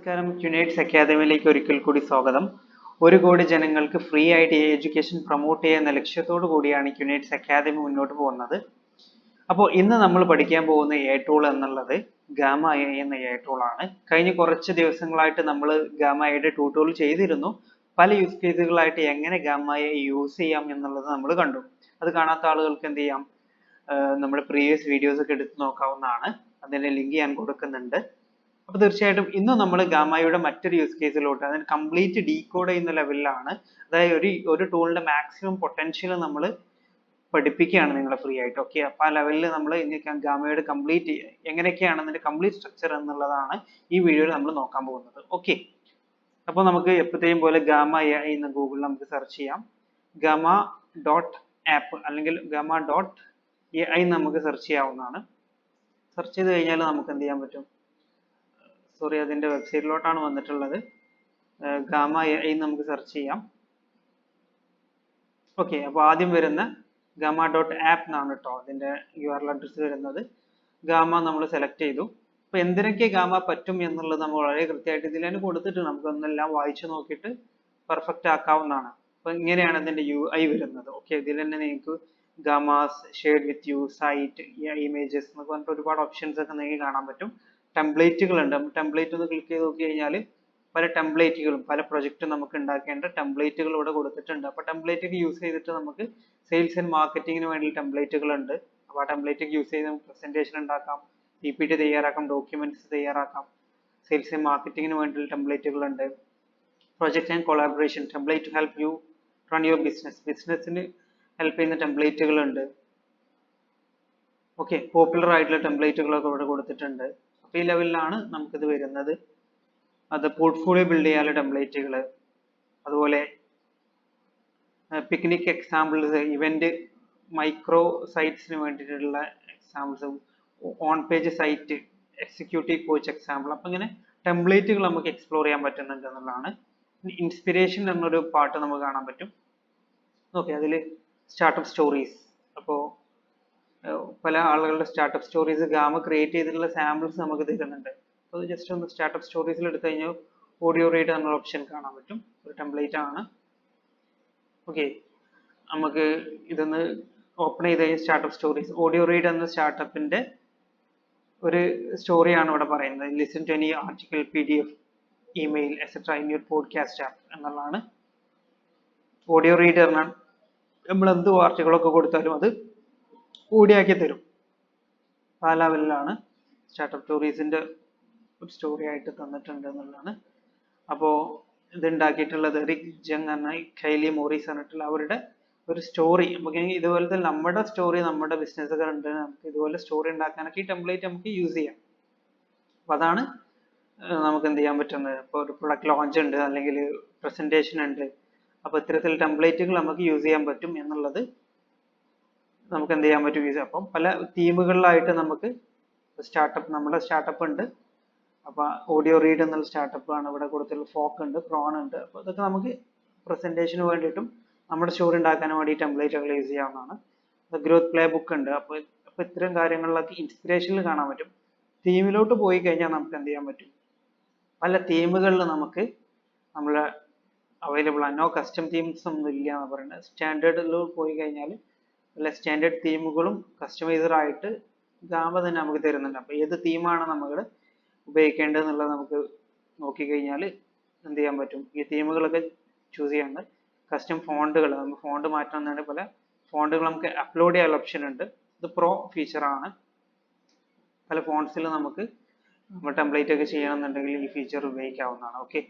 നമസ്കാരം, ക്യുനൈറ്റ്സ് അക്കാദമിയിലേക്ക് ഒരിക്കൽ കൂടി സ്വാഗതം. 1 കോടി ജനങ്ങൾക്ക് ഫ്രീ ആയിട്ട് എഡ്യൂക്കേഷൻ പ്രൊമോട്ട് ചെയ്യുന്ന ലക്ഷ്യത്തോടു കൂടിയാണ് ക്യുനൈറ്റ്സ് അക്കാദമി മുന്നോട്ട് പോകുന്നത്. അപ്പോൾ ഇന്ന് നമ്മൾ പഠിക്കാൻ പോകുന്ന എ ടൂൾ എന്നുള്ളത് ഗാമ എ എന്ന എ ടൂൾ ആണ്. കഴിഞ്ഞ കുറച്ച് ദിവസങ്ങളായിട്ട് നമ്മൾ ഗാമ എയുടെ ട്യൂട്ടോറിയൽ ചെയ്തിരുന്നു. പല യൂസ് കേസുകളായിട്ട് എങ്ങനെ ഗാമ എ യൂസ് ചെയ്യാം എന്നുള്ളത് നമ്മൾ കണ്ടു. അത് കാണാത്ത ആളുകൾക്ക് എന്ത് ചെയ്യാം, നമ്മുടെ പ്രീവിയസ് വീഡിയോസ് ഒക്കെ എടുത്ത് നോക്കാവുന്നതാണ്. അതിന്റെ ലിങ്ക് ഞാൻ കൊടുക്കുന്നുണ്ട്. അപ്പോൾ തീർച്ചയായിട്ടും ഇന്ന് നമ്മൾ ഗാമയുടെ മറ്റൊരു യൂസ് കേസിലോട്ട്, അതിന് കംപ്ലീറ്റ് ഡീകോഡ് ചെയ്യുന്ന ലെവലിലാണ്. അതായത് ഒരു ടൂളിന്റെ മാക്സിമം പൊട്ടൻഷ്യൽ നമ്മൾ പഠിപ്പിക്കുകയാണ് നിങ്ങളെ ഫ്രീ ആയിട്ട്. ഓക്കെ, അപ്പോൾ ആ ലെവലിൽ നമ്മൾ ഗാമയുടെ കംപ്ലീറ്റ് എങ്ങനെയൊക്കെയാണ് അതിന്റെ കംപ്ലീറ്റ് സ്ട്രക്ചർ എന്നുള്ളതാണ് ഈ വീഡിയോയിൽ നമ്മൾ നോക്കാൻ പോകുന്നത്. ഓക്കെ, അപ്പോൾ നമുക്ക് എപ്പോഴത്തെയും പോലെ ഗാമ എ എന്ന് ഗൂഗിളിൽ നമുക്ക് സെർച്ച് ചെയ്യാം. ഗാമ ഡോട്ട് ആപ്പ് അല്ലെങ്കിൽ ഗാമ ഡോട്ട് എ ഐ നമുക്ക് സെർച്ച് ചെയ്യാവുന്നതാണ്. സെർച്ച് ചെയ്ത് കഴിഞ്ഞാൽ നമുക്ക് എന്ത് ചെയ്യാൻ പറ്റും, സോറി, അതിന്റെ വെബ്സൈറ്റിലോട്ടാണ് വന്നിട്ടുള്ളത്. ഗാമ എ ഐ നമുക്ക് സെർച്ച് ചെയ്യാം. ഓക്കെ, അപ്പോൾ ആദ്യം വരുന്ന ഗാമ ഡോട്ട് ആപ്പ് എന്നാണ് കേട്ടോ അതിന്റെ URL അഡ്രസ് വരുന്നത്. ഗാമ നമ്മൾ സെലക്ട് ചെയ്തു. അപ്പോൾ എന്തിനൊക്കെ ഗാമ പറ്റും എന്നുള്ളത് നമ്മൾ വളരെ കൃത്യമായിട്ട് ഇതിൽ തന്നെ കൊടുത്തിട്ട് നമുക്ക് ഒന്നെല്ലാം വായിച്ചു നോക്കിയിട്ട് പെർഫെക്റ്റ് ആക്കാവുന്നതാണ്. അപ്പോൾ ഇങ്ങനെയാണ് ഇതിന്റെ UI വരുന്നത്. ഓക്കെ, ഇതിൽ തന്നെ നിങ്ങൾക്ക് gammas, shared with you, site, images എന്നൊക്കെ പറഞ്ഞിട്ട് ഒരുപാട് ഓപ്ഷൻസ് ഒക്കെ നിങ്ങൾക്ക് കാണാൻ പറ്റും. ടെംപ്ലേറ്റുകൾ ഉണ്ട്. ടെംപ്ലേറ്റ് ഒന്ന് ക്ലിക്ക് ചെയ്ത് നോക്കി കഴിഞ്ഞാൽ പല ടെംപ്ലേറ്റുകളും പല പ്രൊജക്റ്റും നമുക്ക് ഉണ്ടാക്കേണ്ട ടെംപ്ലേറ്റുകൾ ഇവിടെ കൊടുത്തിട്ടുണ്ട്. അപ്പോൾ ടെംപ്ലേറ്റ് ഒക്കെ യൂസ് ചെയ്തിട്ട് നമുക്ക് സെയിൽസ് ആൻഡ് മാർക്കറ്റിങ്ങിന് വേണ്ടി ടെംപ്ലേറ്റുകൾ ഉണ്ട്. അപ്പോൾ ആ ടെംപ്ലേറ്റ് യൂസ് ചെയ്ത് നമുക്ക് പ്രസന്റേഷൻ ഉണ്ടാക്കാം, PPT തയ്യാറാക്കാം, ഡോക്യുമെന്റ്സ് തയ്യാറാക്കാം. സെയിൽസ് ആൻഡ് മാർക്കറ്റിങ്ങിന് വേണ്ടി ടെംപ്ലേറ്റുകൾ ഉണ്ട്. Project and collaboration template to help you run your business, ബിസിനസ്സിന് ഹെൽപ്പ് ചെയ്യുന്ന ടെംപ്ലേറ്റുകൾ ഉണ്ട്. ഓക്കെ, പോപ്പുലർ ആയിട്ടുള്ള ടെംപ്ലേറ്റുകളൊക്കെ ഇവിടെ കൊടുത്തിട്ടുണ്ട്. അപ്പോൾ ഈ ലെവലിലാണ് നമുക്കിത് വരുന്നത്. അത് പോർട്ട്ഫോളിയോ ബിൽഡ് ചെയ്യാനുള്ള ടെംപ്ലേറ്റുകൾ, അതുപോലെ പിക്നിക് എക്സാമ്പിൾസ്, ഇവന്റ് മൈക്രോ സൈറ്റ്സിന് വേണ്ടിയിട്ടുള്ള examples, on page site, executive coach example. അപ്പം ഇങ്ങനെ ടെംപ്ലേറ്റുകൾ നമുക്ക് എക്സ്പ്ലോർ ചെയ്യാൻ പറ്റുന്നുണ്ട് എന്നുള്ളതാണ്. ഇൻസ്പിറേഷൻ എന്നൊരു പാർട്ട് നമുക്ക് കാണാൻ പറ്റും. ഓക്കെ, അതിൽ സ്റ്റാർട്ടപ്പ് സ്റ്റോറീസ്, അപ്പോൾ പല ആളുകളുടെ സ്റ്റാർട്ടപ്പ് സ്റ്റോറീസ് ഗാമ ക്രിയേറ്റ് ചെയ്തിട്ടുള്ള സാമ്പിൾസ് നമുക്ക് തരുന്നുണ്ട്. അപ്പോൾ ജസ്റ്റ് ഒന്ന് സ്റ്റാർട്ടപ്പ് സ്റ്റോറീസിൽ എടുത്തു കഴിഞ്ഞാൽ ഓഡിയോ റീഡ് എന്നൊരു ഓപ്ഷൻ കാണാൻ പറ്റും. ഒരു ടെംപ്ലേറ്റ് ആണ്. ഓക്കെ, നമുക്ക് ഇതൊന്ന് ഓപ്പൺ ചെയ്ത് കഴിഞ്ഞാൽ സ്റ്റാർട്ടപ്പ് സ്റ്റോറീസ്, ഓഡിയോ റീഡ് എന്ന സ്റ്റാർട്ടപ്പിന്റെ ഒരു സ്റ്റോറിയാണ് ഇവിടെ പറയുന്നത്. Listen to any article, PDF, email, etcetera in your podcast app എന്നുള്ളതാണ്. ഓഡിയോ റീഡർ നമ്മൾ എന്ത് ആർട്ടിക്കിളൊക്കെ കൊടുത്താലും അത് ഓഡിയോ ആക്കി തരും. ആ ലെവലിലാണ് സ്റ്റാർട്ടപ്പ് സ്റ്റോറീസിന്റെ ഒരു സ്റ്റോറി ആയിട്ട് തന്നിട്ടുണ്ട് എന്നുള്ളതാണ്. അപ്പോൾ ഇത് ഉണ്ടാക്കിയിട്ടുള്ളത് റിക് ജങ് എന്ന കൈലി മോറിസ് പറഞ്ഞിട്ടുള്ള അവരുടെ ഒരു സ്റ്റോറി. നമുക്ക് ഇതുപോലത്തെ നമ്മുടെ സ്റ്റോറി, നമ്മുടെ ബിസിനസ്സുകൾ ഉണ്ട്, നമുക്ക് ഇതുപോലെ സ്റ്റോറി ഉണ്ടാക്കാനൊക്കെ ഈ ടെംപ്ലേറ്റ് നമുക്ക് യൂസ് ചെയ്യാം. അപ്പോൾ അതാണ് നമുക്ക് എന്ത് ചെയ്യാൻ പറ്റുന്നത്. ഇപ്പോൾ ഒരു പ്രൊഡക്റ്റ് ലോഞ്ച് ഉണ്ട്, അല്ലെങ്കിൽ പ്രസന്റേഷൻ ഉണ്ട്, അപ്പോൾ ഇത്തരത്തിൽ ടെംപ്ലേറ്റുകൾ നമുക്ക് യൂസ് ചെയ്യാൻ പറ്റും എന്നുള്ളത് നമുക്ക് എന്ത് ചെയ്യാൻ പറ്റും, യൂസ് ചെയ്യാം. അപ്പം പല തീമുകളിലായിട്ട് നമുക്ക് സ്റ്റാർട്ടപ്പ്, നമ്മുടെ സ്റ്റാർട്ടപ്പ് ഉണ്ട്. അപ്പോൾ ഓഡിയോ റീഡ് എന്നുള്ള സ്റ്റാർട്ടപ്പ് ആണ് ഇവിടെ കൊടുത്തിട്ടുള്ള. ഫോക്ക് ഉണ്ട്, പ്രോൺ ഉണ്ട്. അപ്പോൾ ഇതൊക്കെ നമുക്ക് പ്രസന്റേഷന് വേണ്ടിയിട്ടും നമ്മുടെ സ്റ്റോറി ഉണ്ടാക്കാനും വേണ്ടി ടെംപ്ലേറ്റുകൾ യൂസ് ചെയ്യാവുന്നതാണ്. ഗ്രോത്ത് പ്ലേ ബുക്ക് ഉണ്ട്. അപ്പോൾ ഇത്തരം കാര്യങ്ങളിലൊക്കെ ഇൻസ്പിറേഷനിൽ കാണാൻ പറ്റും. തീമിലോട്ട് പോയി കഴിഞ്ഞാൽ നമുക്ക് എന്ത് ചെയ്യാൻ പറ്റും, പല തീമുകളിൽ നമുക്ക് നമ്മളെ അവൈലബിൾ ആണ്. നോ കസ്റ്റം തീംസ് ഒന്നും ഇല്ല എന്ന് പറയുന്നത്. സ്റ്റാൻഡേർഡിൽ പോയി കഴിഞ്ഞാൽ പല സ്റ്റാൻഡേർഡ് തീമുകളും കസ്റ്റമൈസർ ആയിട്ട് ഗാമ തന്നെ നമുക്ക് തരുന്നുണ്ട്. അപ്പോൾ ഏത് തീമാണ് നമ്മൾ ഉപയോഗിക്കേണ്ടത് എന്നുള്ളത് നമുക്ക് നോക്കിക്കഴിഞ്ഞാൽ എന്ത് ചെയ്യാൻ പറ്റും, ഈ തീമുകളൊക്കെ ചൂസ് ചെയ്യാണ്ട്. കസ്റ്റം ഫോണ്ടുകൾ, നമുക്ക് ഫോണ്ട് മാറ്റണമെന്നുണ്ടെങ്കിൽ പല ഫോണ്ടുകൾ നമുക്ക് അപ്ലോഡ് ചെയ്യാനുള്ള ഓപ്ഷൻ ഉണ്ട്. ഇത് പ്രോ ഫീച്ചറാണ്. പല ഫോൺസിൽ നമുക്ക് ടെംപ്ലേറ്റ് ഒക്കെ ചെയ്യണമെന്നുണ്ടെങ്കിൽ ഈ ഫീച്ചർ ഉപയോഗിക്കാവുന്നതാണ്. ഓക്കെ,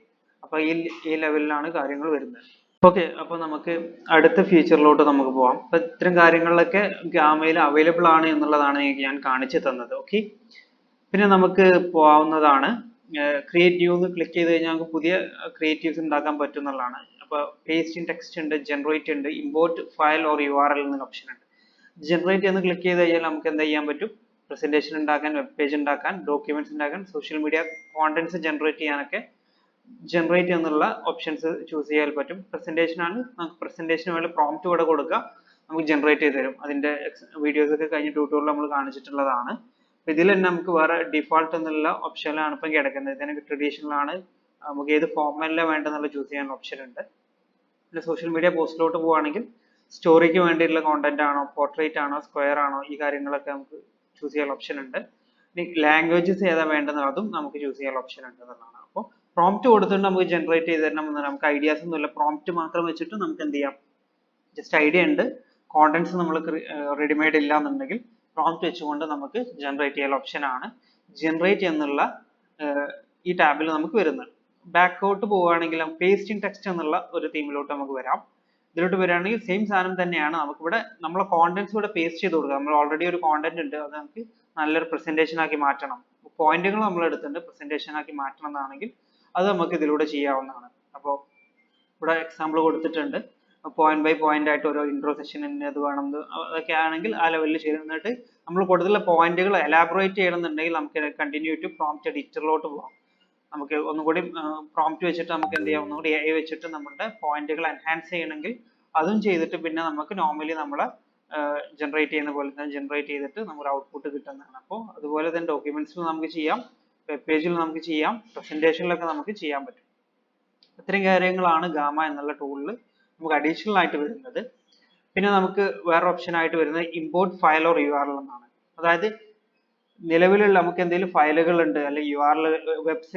അപ്പോൾ ഈ ലെവലിലാണ് കാര്യങ്ങൾ വരുന്നത്. ഓക്കെ, അപ്പോൾ നമുക്ക് അടുത്ത ഫീച്ചറിലോട്ട് നമുക്ക് പോവാം. അപ്പോൾ ഇത്തരം കാര്യങ്ങളിലൊക്കെ ഗാമയിൽ അവൈലബിൾ ആണ് എന്നുള്ളതാണ് ഞാൻ കാണിച്ചു തന്നത്. ഓക്കെ, പിന്നെ നമുക്ക് പോവാവുന്നതാണ്. ക്രിയേറ്റീവ് എന്ന് ക്ലിക്ക് ചെയ്ത് കഴിഞ്ഞാൽ നമുക്ക് പുതിയ ക്രിയേറ്റീവ്സ് ഉണ്ടാക്കാൻ പറ്റും എന്നുള്ളതാണ്. അപ്പോൾ പേസ്റ്റ് ഇൻ ടെക്സ്റ്റ് ഉണ്ട്, ജനറേറ്റ് ഉണ്ട്, ഇമ്പോർട്ട് ഫയൽ ഓർ URL എന്നൊരു ഓപ്ഷൻ ഉണ്ട്. ജനറേറ്റ് എന്ന് ക്ലിക്ക് ചെയ്ത് കഴിഞ്ഞാൽ നമുക്ക് എന്താ ചെയ്യാൻ പറ്റും, പ്രസന്റേഷൻ ഉണ്ടാക്കാൻ, വെബ് പേജ് ഉണ്ടാക്കാൻ, ഡോക്യുമെന്റ്സ് ഉണ്ടാക്കാൻ, സോഷ്യൽ മീഡിയ കോണ്ടന്റ്സ് ജനറേറ്റ് ചെയ്യാനൊക്കെ ജനറേറ്റ് എന്നുള്ള ഓപ്ഷൻസ് ചൂസ് ചെയ്യാൻ പറ്റും. പ്രസന്റേഷൻ ആണ്, നമുക്ക് പ്രസന്റേഷന് വേണ്ടി പ്രോംപ്റ്റ് ഇവിടെ കൊടുക്കുക, നമുക്ക് ജനറേറ്റ് ചെയ്ത് തരും. അതിന്റെ വീഡിയോസ് ഒക്കെ കഴിഞ്ഞ ട്യൂട്ടോറിയൽ നമ്മൾ കാണിച്ചിട്ടുള്ളതാണ്. ഇതിൽ തന്നെ നമുക്ക് വേറെ ഡിഫോൾട്ട് എന്നുള്ള ഓപ്ഷനിലാണ് ഇപ്പം കിടക്കുന്നത്. ഇതിനൊക്കെ ട്രഡീഷണൽ ആണ്, നമുക്ക് ഏത് ഫോർമാറ്റിലാണ് വേണ്ടതെന്നുള്ള ചൂസ് ചെയ്യാൻ ഓപ്ഷൻ ഉണ്ട്. പിന്നെ സോഷ്യൽ മീഡിയ പോസ്റ്റിലോട്ട് പോവുകയാണെങ്കിൽ സ്റ്റോറിക്ക് വേണ്ടിയിട്ടുള്ള കോണ്ടന്റ് ആണോ, പോർട്രേറ്റ് ആണോ, സ്ക്വയർ ആണോ, ഈ കാര്യങ്ങളൊക്കെ നമുക്ക് ചൂസ് ചെയ്യാൻ ഓപ്ഷൻ ഉണ്ട്. ഇനി ലാംഗ്വേജസ് ഏതാ വേണ്ടത് അതും നമുക്ക് ചൂസ് ചെയ്യാൻ ഓപ്ഷൻ ഉണ്ട് എന്നുള്ളതാണ്. അപ്പോൾ പ്രോംപ്റ്റ് കൊടുത്തിട്ട് നമുക്ക് ജനറേറ്റ് ചെയ്ത് തരണം എന്ന്, നമുക്ക് ഐഡിയാസ് ഒന്നുമില്ല, പ്രോംപ്റ്റ് മാത്രം വെച്ചിട്ട് നമുക്ക് എന്ത് ചെയ്യാം, ജസ്റ്റ് ഐഡിയ ഉണ്ട്, കോണ്ടന്റ്സ് നമ്മൾ റെഡിമെയ്ഡ് ഇല്ല എന്നുണ്ടെങ്കിൽ പ്രോംപ്റ്റ് വെച്ചുകൊണ്ട് നമുക്ക് ജനറേറ്റ് ചെയ്യാൻ ഓപ്ഷൻ ആണ് ജനറേറ്റ് എന്നുള്ള ഈ ടാബിൽ നമുക്ക് വരുന്നത്. ബാക്കോട്ട് പോവുകയാണെങ്കിൽ പേസ്റ്റിംഗ് ടെക്സ്റ്റ് എന്നുള്ള ഒരു തീമിലോട്ട് നമുക്ക് വരാം. ഇതിലോട്ട് വരികയാണെങ്കിൽ സെയിം സാധനം തന്നെയാണ്, നമുക്കിവിടെ നമ്മളെ കോണ്ടന്റ്സ് ഇവിടെ പേസ്റ്റ് ചെയ്ത് കൊടുക്കുക. നമ്മൾ ഓൾറെഡി ഒരു കോണ്ടന്റ് ഉണ്ട്, അത് നമുക്ക് നല്ലൊരു പ്രസന്റേഷൻ ആക്കി മാറ്റണം, പോയിന്റുകൾ നമ്മൾ എടുത്തിട്ടുണ്ട് പ്രസന്റേഷൻ ആക്കി മാറ്റണം എന്നാണെങ്കിൽ അത് നമുക്ക് ഇതിലൂടെ ചെയ്യാവുന്നതാണ്. അപ്പോൾ ഇവിടെ എക്സാമ്പിൾ കൊടുത്തിട്ടുണ്ട്, പോയിന്റ് ബൈ പോയിന്റ് ആയിട്ട് ഓരോ ഇൻട്രോ സെഷൻ അത് വേണം, അതൊക്കെ ആണെങ്കിൽ ആ ലെവലിൽ ചെയ്തിട്ട് നമ്മൾ കൊടുത്തുള്ള പോയിന്റുകൾ എലാബറേറ്റ് ചെയ്യണമെന്നുണ്ടെങ്കിൽ നമുക്ക് കണ്ടിന്യൂ ടു പ്രോംപ്റ്റ് എഡിറ്ററിലോട്ട് പോകാം. നമുക്ക് ഒന്നുകൂടി പ്രോംപ്റ്റ് വെച്ചിട്ട് നമുക്ക് എന്ത് ചെയ്യാം, ഒന്നുകൂടി AI വെച്ചിട്ട് നമ്മുടെ പോയിന്റുകൾ എൻഹാൻസ് ചെയ്യണമെങ്കിൽ അതും ചെയ്തിട്ട് പിന്നെ നമുക്ക് നോർമലി നമ്മളെ ജനറേറ്റ് ചെയ്യുന്ന പോലെ തന്നെ ജനറേറ്റ് ചെയ്തിട്ട് നമുക്ക് ഔട്ട്പുട്ട് കിട്ടുന്നതാണ്. അപ്പോൾ അതുപോലെ തന്നെ ഡോക്യുമെന്റ്സിൽ നമുക്ക് ചെയ്യാം, വെബ് പേജിൽ നമുക്ക് ചെയ്യാം, പ്രസന്റേഷനിലൊക്കെ നമുക്ക് ചെയ്യാൻ പറ്റും. ഇത്രയും കാര്യങ്ങളാണ് ഗാമ എന്നുള്ള ടൂളിൽ നമുക്ക് അഡീഷണൽ ആയിട്ട് വരുന്നത്. പിന്നെ നമുക്ക് വേറെ ഓപ്ഷൻ ആയിട്ട് വരുന്നത് ഇമ്പോർട്ട് ഫയൽ ഓർ URL എന്നാണ്. അതായത് നിലവിലുള്ള നമുക്ക് എന്തെങ്കിലും ഫയലുകൾ ഉണ്ട്, അല്ലെങ്കിൽ URL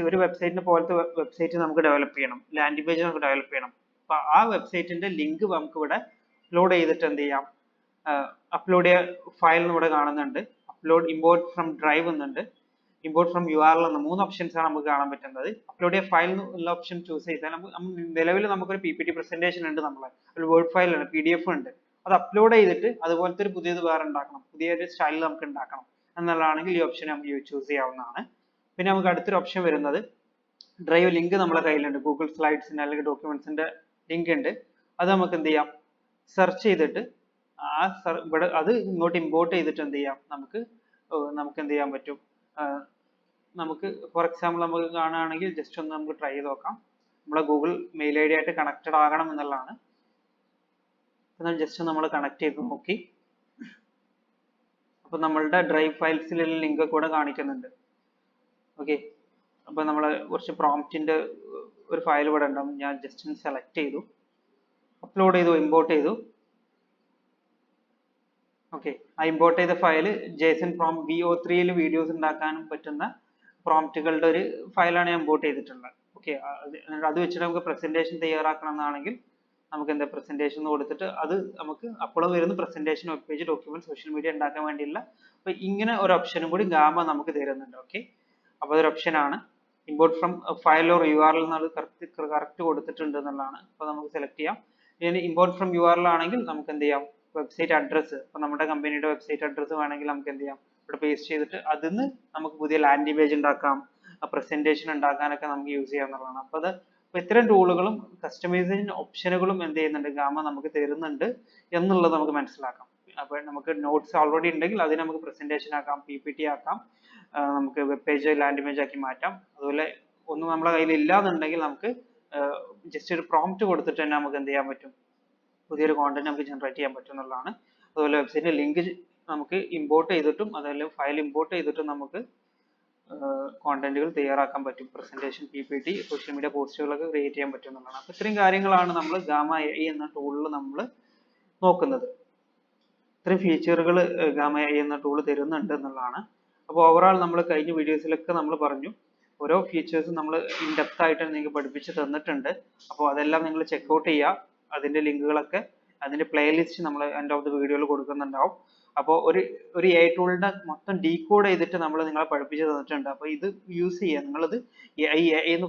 ഒരു വെബ്സൈറ്റിനെ പോലത്തെ വെബ്സൈറ്റ് നമുക്ക് ഡെവലപ്പ് ചെയ്യണം, ലാൻഡിംഗ് പേജ് നമുക്ക് ഡെവലപ്പ് ചെയ്യണം. അപ്പൊ ആ വെബ്സൈറ്റിന്റെ ലിങ്ക് നമുക്ക് ഇവിടെ അപ്ലോഡ് ചെയ്തിട്ട് എന്ത് ചെയ്യാം, അപ്ലോഡ് ചെയ്യ ഫയൽ ഇവിടെ കാണുന്നുണ്ട്, അപ്ലോഡ് ഇമ്പോർട്ട് ഫ്രം ഡ്രൈവ് എന്നുണ്ട്, ഇമ്പോർട്ട് ഫ്രം URL എന്ന 3 ഓപ്ഷൻസ് ആണ് നമുക്ക് കാണാൻ പറ്റുന്നത്. അപ്ലോഡ് ചെയ്യ ഫയൽ എന്നുള്ള ഓപ്ഷൻ ചൂസ് ചെയ്താൽ നിലവിൽ നമുക്കൊരു PPT പ്രസന്റേഷൻ ഉണ്ട്, നമ്മളെ ഒരു വേർഡ് ഫയൽ ഉണ്ട്, PDF ഉണ്ട്, അത് അപ്ലോഡ് ചെയ്തിട്ട് അതുപോലത്തെ ഒരു പുതിയത് വേറെ ഉണ്ടാക്കണം, പുതിയൊരു സ്റ്റൈലിൽ നമുക്ക് ഉണ്ടാക്കണം എന്നുള്ളതാണെങ്കിൽ ഈ ഓപ്ഷൻ നമുക്ക് ചൂസ് ചെയ്യാവുന്നതാണ്. പിന്നെ നമുക്ക് അടുത്തൊരു ഓപ്ഷൻ വരുന്നത് ഡ്രൈവ് ലിങ്ക് നമ്മുടെ കയ്യിലുണ്ട്, ഗൂഗിൾ സ്ലൈഡ്സിന്റെ അല്ലെങ്കിൽ ഡോക്യുമെന്റ്സിന്റെ ലിങ്ക് ഉണ്ട്, അത് നമുക്ക് എന്ത് ചെയ്യാം, സെർച്ച് ചെയ്തിട്ട് ഇവിടെ അത് ഇങ്ങോട്ട് ഇമ്പോർട്ട് ചെയ്തിട്ട് എന്ത് ചെയ്യാം, നമുക്ക് എന്ത് ചെയ്യാൻ പറ്റും, നമുക്ക് ഫോർ എക്സാമ്പിൾ നമുക്ക് കാണുകയാണെങ്കിൽ ജസ്റ്റ് ഒന്ന് നമുക്ക് ട്രൈ ചെയ്ത് നോക്കാം. നമ്മളെ ഗൂഗിൾ മെയിൽ ID ആയിട്ട് കണക്റ്റഡ് ആകണം എന്നുള്ളതാണ്. എന്നാൽ ജസ്റ്റ് നമ്മൾ കണക്ട് ചെയ്ത് നോക്കി, അപ്പൊ നമ്മളുടെ ഡ്രൈവ് ഫയൽസിലുള്ള ലിങ്ക് കൂടെ കാണിക്കുന്നുണ്ട്. ഓക്കെ, അപ്പൊ നമ്മൾ കുറച്ച് പ്രോംപ്റ്റിന്റെ ഒരു ഫയൽ ഇവിടെ ഉണ്ടാവും, ഞാൻ ജസ്റ്റ് സെലക്ട് ചെയ്തു, അപ്ലോഡ് ചെയ്തു, ഇമ്പോർട്ട് ചെയ്തു. ഓക്കെ, ആ ഇമ്പോർട്ട് ചെയ്ത file JSON prompt VO3 videos ഉണ്ടാക്കാനും പറ്റുന്ന പ്രോംപ്റ്റുകളുടെ ഒരു ഫയലാണ് ഞാൻ ഇമ്പോർട്ട് ചെയ്തിട്ടുള്ളത്. ഓക്കെ, അത് വെച്ചിട്ട് നമുക്ക് പ്രസന്റേഷൻ തയ്യാറാക്കണം എന്നാണെങ്കിൽ നമുക്ക് എന്താ പ്രസന്റേഷൻ കൊടുത്തിട്ട് അത് നമുക്ക് അപ്പോഴും വരുന്ന presentation, web page, document, social media ഉണ്ടാക്കാൻ വേണ്ടിയുള്ള അപ്പൊ ഇങ്ങനെ ഒരു ഓപ്ഷനും കൂടി ഗാമ നമുക്ക് തരുന്നുണ്ട്. ഓക്കെ, അപ്പൊ അതൊരു ഓപ്ഷൻ ആണ്. Import from file or URL എന്നത് കറക്റ്റ് കൊടുത്തിട്ടുണ്ട് എന്നുള്ളതാണ്. അപ്പൊ നമുക്ക് സെലക്ട് ചെയ്യാം. ഇനി ഇമ്പോർട്ട് ഫ്രം URL ആണെങ്കിൽ നമുക്ക് എന്ത് ചെയ്യാം, വെബ്സൈറ്റ് അഡ്രസ്സ്, അപ്പൊ നമ്മുടെ കമ്പനിയുടെ വെബ്സൈറ്റ് അഡ്രസ്സ് വേണമെങ്കിൽ നമുക്ക് എന്ത് ചെയ്യാം, ഇവിടെ പേസ്റ്റ് ചെയ്തിട്ട് അതിന്ന് നമുക്ക് പുതിയ ലാൻഡിംഗ് പേജ് ഉണ്ടാക്കാം, പ്രസന്റേഷൻ ഉണ്ടാക്കാനൊക്കെ നമുക്ക് യൂസ് ചെയ്യാവുന്നതാണ്. അപ്പൊ ഇത്തരം ടൂളുകളും കസ്റ്റമൈസേഷൻ ഓപ്ഷനുകളും എന്ത് ചെയ്യുന്നുണ്ട്, ഗാമ നമുക്ക് തരുന്നുണ്ട് എന്നുള്ളത് നമുക്ക് മനസ്സിലാക്കാം. അപ്പൊ നമുക്ക് നോട്ട്സ് ഓൾറെഡി ഉണ്ടെങ്കിൽ അതിനെ നമുക്ക് പ്രസന്റേഷൻ ആക്കാം, PPT ആക്കാം, നമുക്ക് വെബ് പേജ് ലാൻഡിംഗ് പേജ് ആക്കി മാറ്റാം. അതുപോലെ ഒന്നും നമ്മളെ കയ്യിൽ ഇല്ലാന്നുണ്ടെങ്കിൽ നമുക്ക് ജസ്റ്റ് ഒരു പ്രോംപ്റ്റ് കൊടുത്തിട്ട് തന്നെ നമുക്ക് എന്ത് ചെയ്യാൻ പറ്റും, പുതിയൊരു കോണ്ടന്റ് നമുക്ക് ജനറേറ്റ് ചെയ്യാൻ പറ്റും എന്നുള്ളതാണ്. അതുപോലെ വെബ്സൈറ്റിന്റെ ലിങ്ക് നമുക്ക് ഇമ്പോർട്ട് ചെയ്തിട്ടും അതല്ലെങ്കിൽ ഫയൽ ഇമ്പോർട്ട് ചെയ്തിട്ടും നമുക്ക് കോണ്ടന്റുകൾ തയ്യാറാക്കാൻ പറ്റും, പ്രസന്റേഷൻ, PPT, സോഷ്യൽ മീഡിയ പോസ്റ്റുകളൊക്കെ ക്രിയേറ്റ് ചെയ്യാൻ പറ്റും എന്നുള്ളതാണ്. അപ്പൊ ഇത്രയും കാര്യങ്ങളാണ് നമ്മൾ ഗാമ AI എന്ന ടൂളിൽ നമ്മൾ നോക്കുന്നത്. ഇത്രയും ഫീച്ചറുകൾ ഗാമ AI എന്ന ടൂൾ തരുന്നുണ്ട് എന്നുള്ളതാണ്. അപ്പോൾ ഓവറോൾ നമ്മൾ കഴിഞ്ഞ വീഡിയോസിലൊക്കെ നമ്മൾ പറഞ്ഞു, ഓരോ ഫീച്ചേഴ്സും നമ്മൾ ഇൻ ഡെപ്ത് ആയിട്ട് നിങ്ങൾക്ക് പഠിപ്പിച്ച് തന്നിട്ടുണ്ട്. അപ്പോൾ അതെല്ലാം നിങ്ങൾ ചെക്ക്ഔട്ട് ചെയ്യുക, അതിന്റെ ലിങ്കുകളൊക്കെ അതിന്റെ പ്ലേലിസ്റ്റ് നമ്മൾ എൻഡ് ഓഫ് ദി വീഡിയോയിൽ കൊടുക്കുന്നുണ്ടാവും. അപ്പോൾ ഒരു AI ടൂളിന്റെ മൊത്തം ഡീകോഡ് ചെയ്തിട്ട് നമ്മൾ നിങ്ങളെ പഠിപ്പിച്ച് തന്നിട്ടുണ്ട്. അപ്പോൾ ഇത് യൂസ് ചെയ്യുക, നിങ്ങളത് AI എന്ന്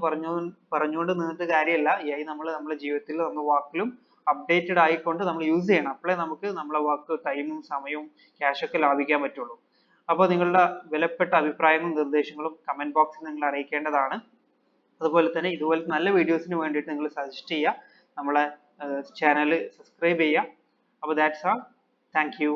പറഞ്ഞുകൊണ്ട് നിന്നിട്ട് കാര്യമല്ല, AI നമ്മൾ നമ്മുടെ ജീവിതത്തിൽ നമ്മുടെ വാക്കിലും അപ്ഡേറ്റഡ് ആയിക്കൊണ്ട് നമ്മൾ യൂസ് ചെയ്യണം. അപ്പോഴേ നമുക്ക് നമ്മളെ വർക്ക് ടൈമും സമയവും ക്യാഷൊക്കെ ലാഭിക്കാൻ പറ്റുള്ളൂ. അപ്പോൾ നിങ്ങളുടെ വിലപ്പെട്ട അഭിപ്രായങ്ങളും നിർദ്ദേശങ്ങളും കമന്റ് ബോക്സിൽ നിങ്ങൾ അറിയിക്കേണ്ടതാണ്. അതുപോലെ തന്നെ ഇതുപോലത്തെ നല്ല വീഡിയോസിന് വേണ്ടിയിട്ട് നിങ്ങൾ സജസ്റ്റ് ചെയ്യുക, നമ്മളെ ചാനൽ സബ്സ്ക്രൈബ് ചെയ്യുക. അപ്പോൾ ദാറ്റ്സ് ആൾ. Thank you.